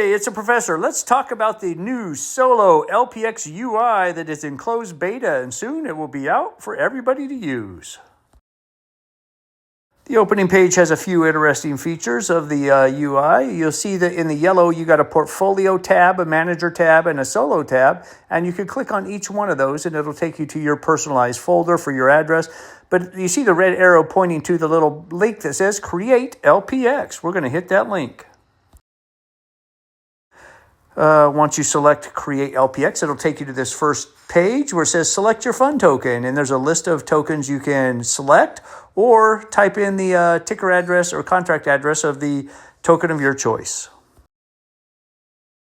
Hey, it's a professor. Let's talk about the new Solo LPx UI that is in closed beta, and soon it will be out for everybody to use. The opening page has a few interesting features of the UI. You'll see that in the yellow, you got a portfolio tab, a manager tab, and a solo tab. And you can click on each one of those and it'll take you to your personalized folder for your address. But you see the red arrow pointing to the little link that says Create LPx. We're going to hit that link. Once you select Create LPx, it'll take you to this first page where it says Select your fund token. And there's a list of tokens you can select or type in the ticker address or contract address of the token of your choice.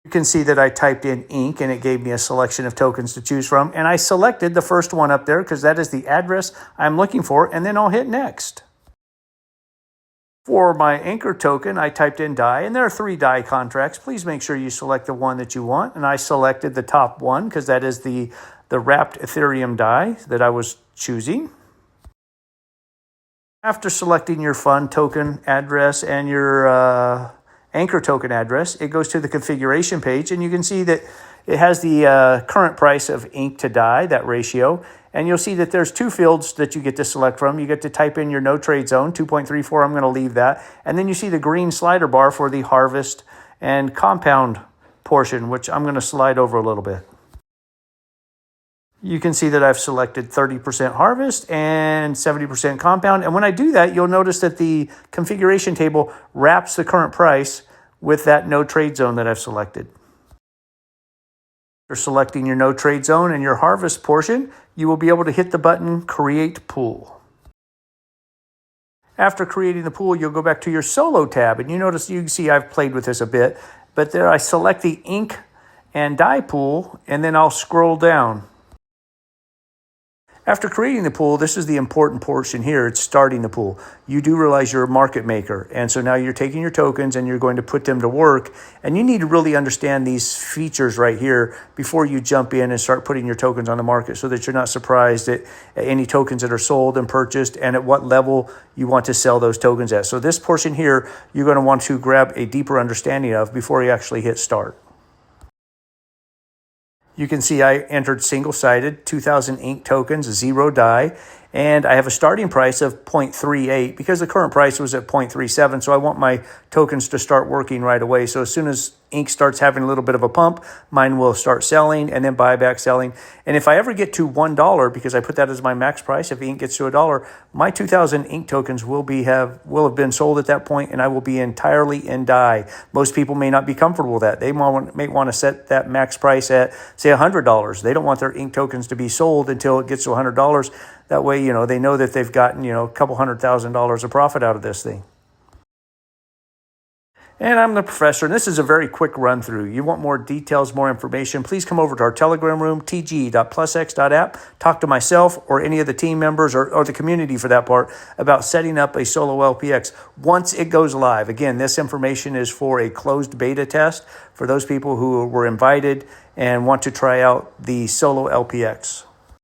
You can see that I typed in Inc. and it gave me a selection of tokens to choose from. And I selected the first one up there because that is the address I'm looking for. And then I'll hit Next. For my anchor token, I typed in DAI, and there are 3 DAI contracts. Please make sure you select the one that you want. And I selected the top one because that is the wrapped Ethereum DAI that I was choosing. After selecting your fund token address and your anchor token address, it goes to the configuration page, and you can see that it has the current price of Inc to DAI, that ratio. And you'll see that there's 2 fields that you get to select from. You get to type in your no trade zone, 2.34. I'm going to leave that. And then you see the green slider bar for the harvest and compound portion, which I'm going to slide over a little bit. You can see that I've selected 30% harvest and 70% compound. And when I do that, you'll notice that the configuration table wraps the current price with that no trade zone that I've selected. After selecting your no trade zone and your harvest portion, you will be able to hit the button Create Pool. After creating the pool, you'll go back to your Solo tab, and you can see I've played with this a bit, but there I select the Inc and DAI pool, and then I'll scroll down. After creating the pool, this is the important portion here. It's starting the pool. You do realize you're a market maker. And so now you're taking your tokens and you're going to put them to work. And you need to really understand these features right here before you jump in and start putting your tokens on the market so that you're not surprised at any tokens that are sold and purchased and at what level you want to sell those tokens at. So this portion here, you're going to want to grab a deeper understanding of before you actually hit start. You can see I entered single-sided 2,000 Inc tokens, 0 DAI, and I have a starting price of 0.38 because the current price was at 0.37, so I want my tokens to start working right away. So as soon as Inc starts having a little bit of a pump, mine will start selling and then buyback selling. And if I ever get to $1, because I put that as my max price, if Inc gets to $1, my 2,000 Inc tokens will have been sold at that point, and I will be entirely in DAI. Most people may not be comfortable with that. They may want to set that max price at, say, $100. They don't want their Inc tokens to be sold until it gets to $100. That way, they know that they've gotten, a couple $100,000 of profit out of this thing. And I'm the professor, and this is a very quick run through. You want more details, more information, please come over to our Telegram room, tg.plusx.app. Talk to myself or any of the team members or the community for that part about setting up a Solo LPx once it goes live. Again, this information is for a closed beta test for those people who were invited and want to try out the Solo LPx.